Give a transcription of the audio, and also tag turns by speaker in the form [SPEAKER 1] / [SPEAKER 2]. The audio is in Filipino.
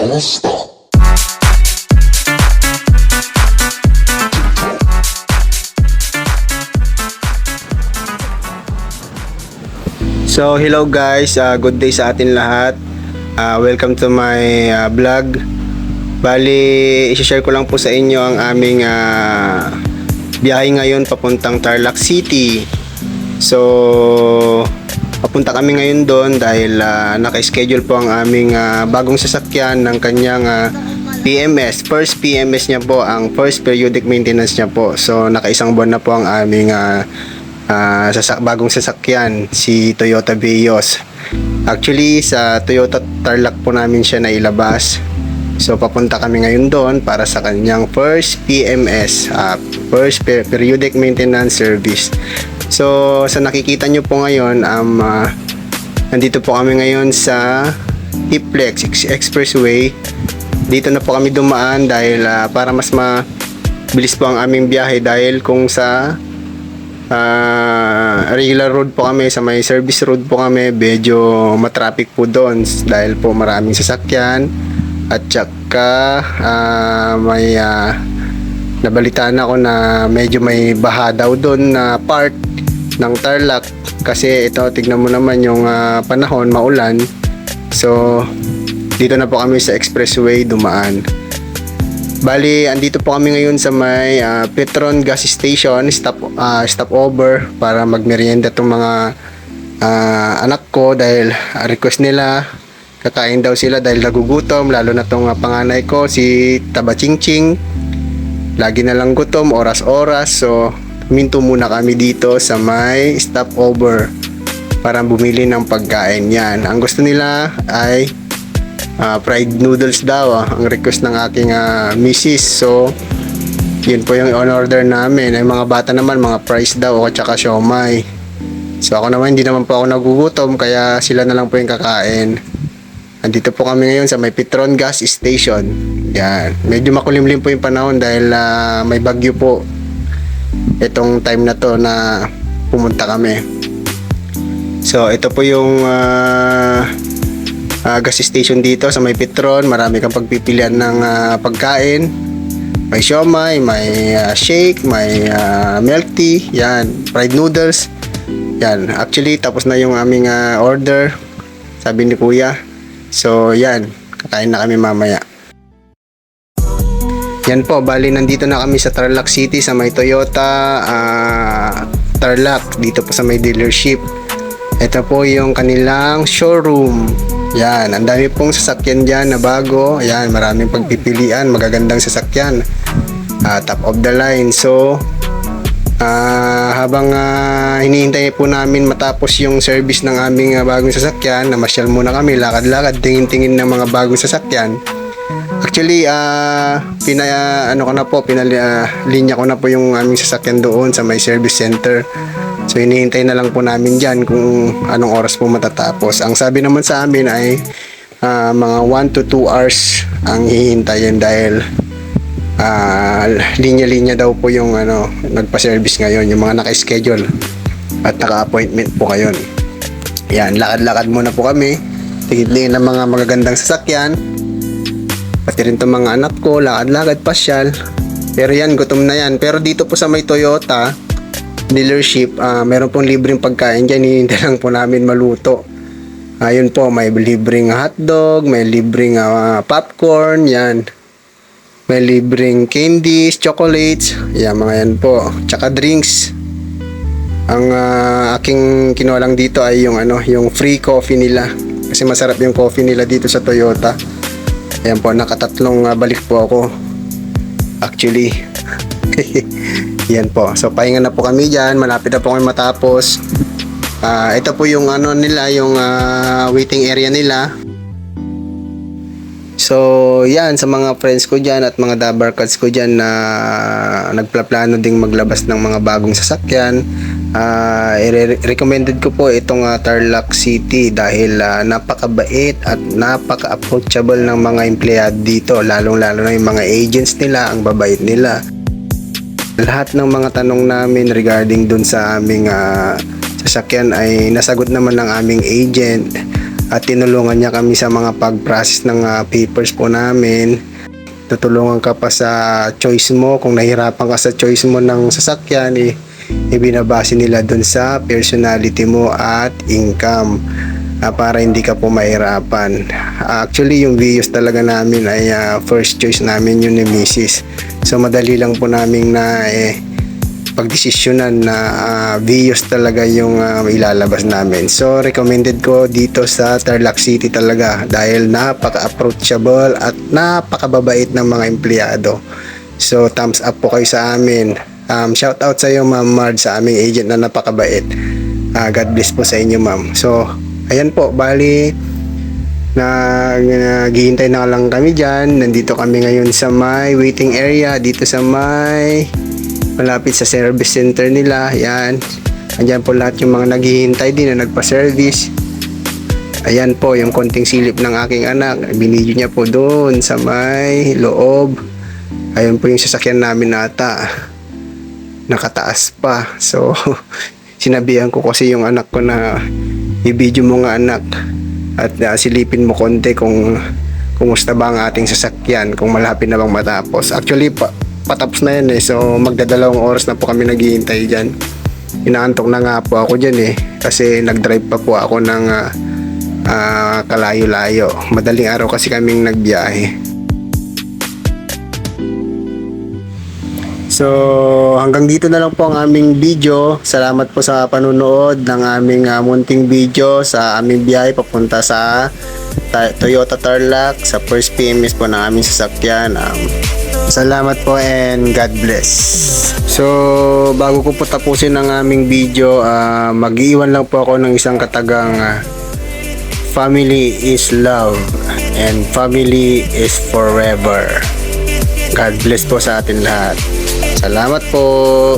[SPEAKER 1] So hello guys, good day sa atin lahat. Welcome to my vlog. Bali, i-share ko lang po sa inyo ang aming biyahe ngayon papuntang Tarlac City. So papunta kami ngayon doon dahil naka-schedule po ang aming bagong sasakyan ng kanyang PMS. First PMS niya po, ang first periodic maintenance niya po. So naka-isang buwan na po ang aming bagong sasakyan, si Toyota Vios. Actually sa Toyota Tarlac po namin siya nailabas. So papunta kami ngayon doon para sa kanyang first PMS, first periodic maintenance service. So sa nakikita nyo po ngayon, nandito po kami ngayon sa Tiplex Expressway. Dito na po kami dumaan dahil para mas mabilis po ang aming biyahe, dahil kung sa regular road po kami, sa may service road po kami, medyo matraffic po doon dahil po maraming sasakyan. At saka may nabalitaan ako na medyo may baha daw doon na part ng Tarlac, kasi ito tignan mo naman yung panahon, maulan. So dito na po kami sa expressway dumaan. Bali, andito po kami ngayon sa may Petron gas station, stopover para magmerienda tong mga anak ko, dahil request nila, kakain daw sila dahil nagugutom, lalo na tong panganay ko, si Tabachingching. Lagi na lang gutom, oras-oras. So, minto muna kami dito sa may stopover para bumili ng pagkain yan. Ang gusto nila ay fried noodles daw, ang request ng aking misis. So yun po yung on-order namin. Ay mga bata naman, mga fries daw o tsaka siomay. So ako naman, hindi naman po ako nagugutom, kaya sila na lang po yung kakain. Andito po kami ngayon sa may Petron gas station. Yan, medyo makulimlim po yung panahon dahil may bagyo po itong time na to na pumunta kami. So ito po yung gas station dito sa may Petron. Marami kang pagpipilian ng pagkain. May siomay, may shake, may milk tea, yan, fried noodles. Yan, actually tapos na yung aming order, sabi ni kuya. So yan, kakain na kami mamaya. Yan po, bali nandito na kami sa Tarlac City sa may Toyota Tarlac, dito po sa may dealership. Ito po yung kanilang showroom. Yan, ang dami pong sasakyan dyan na bago. Yan, maraming pagpipilian, magagandang sasakyan, top of the line. So habang hinihintay po namin matapos yung service ng aming bagong sasakyan, namasyal muna kami, lakad-lakad, tingin-tingin ng mga bagong sasakyan. Actually, pinalinya ko na po yung aming sasakyan doon sa may service center. So hinihintay na lang po namin dyan kung anong oras po matatapos. Ang sabi naman sa amin ay mga 1 to 2 hours ang hihintayin, dahil linya-linya daw po yung nagpa-service ngayon, yung mga naka-schedule at naka-appointment po ngayon. Yan, lakad-lakad muna po kami, tigil ng mga magagandang sasakyan, pati rin itong mga anak ko, lakad-lakad, pasyal. Pero yan, gutom na yan. Pero dito po sa may Toyota dealership, meron pong libreng pagkain dyan, hinihintay lang po namin maluto. Ayun po, may libreng hotdog, may libreng popcorn, yan, may libreng candies, chocolates, yan, mga yan po, tsaka drinks. Ang aking kinuha lang dito ay yung yung free coffee nila, kasi masarap yung coffee nila dito sa Toyota. Ayan po, nakatatlong balik po ako actually. Yan po, so pahinga na po kami dyan, malapit na po kami matapos. Ito po yung nila, yung waiting area nila. So yan, sa mga friends ko dyan at mga dabarkads ko dyan na nagplaplano ding maglabas ng mga bagong sasakyan, recommended ko po itong Tarlac City dahil napakabait at napaka-approachable ng mga empleyado dito, lalong lalo na yung mga agents nila, ang babait nila. Lahat ng mga tanong namin regarding dun sa aming sasakyan ay nasagot naman ng aming agent. at tinulungan niya kami sa mga pag-process ng papers po namin. Tutulungan ka pa sa choice mo. Kung nahirapan ka sa choice mo ng sasakyan, ibinabase nila dun sa personality mo at income, para hindi ka po mahirapan. Actually, yung Vios talaga namin ay first choice namin yun ni Mrs. So madali lang po namin na pagdesisyonan na Vios talaga yung ilalabas namin. So recommended ko dito sa Tarlac City talaga dahil napaka-approachable at napakababait ng mga empleyado. So thumbs up po kayo sa amin. Shout out sa iyo, Ma'am Mard, sa aming agent na napakabait. God bless po sa inyo, ma'am. So ayan po, bali naghihintay na lang kami dyan. Nandito kami ngayon sa may waiting area, dito sa may malapit sa service center nila. Ayan, andyan po lahat yung mga naghihintay din na nagpa-service. Ayan po yung konting silip ng aking anak, binidyo niya po doon sa may loob. Ayun po yung sasakyan namin ata, nakataas pa. So sinabihan ko kasi yung anak ko na i-video mo nga anak at silipin mo konti kung kumusta ba ang ating sasakyan, kung malapit na bang matapos. Actually patapos na yan so magdadalawang oras na po kami naghihintay dyan. Inaantok na nga po ako dyan kasi nag-drive pa po ako ng kalayo-layo. Madaling araw kasi kaming nagbiyahe. So hanggang dito na lang po ang aming video. Salamat po sa panunood ng aming munting video sa aming biyahe papunta sa Toyota Tarlac, sa first PMS po ng aming sasakyan. Salamat po and God bless. So bago ko po tapusin ang aming video, mag-iwan lang po ako ng isang katagang family is love and family is forever. God bless po sa atin lahat. Salamat po.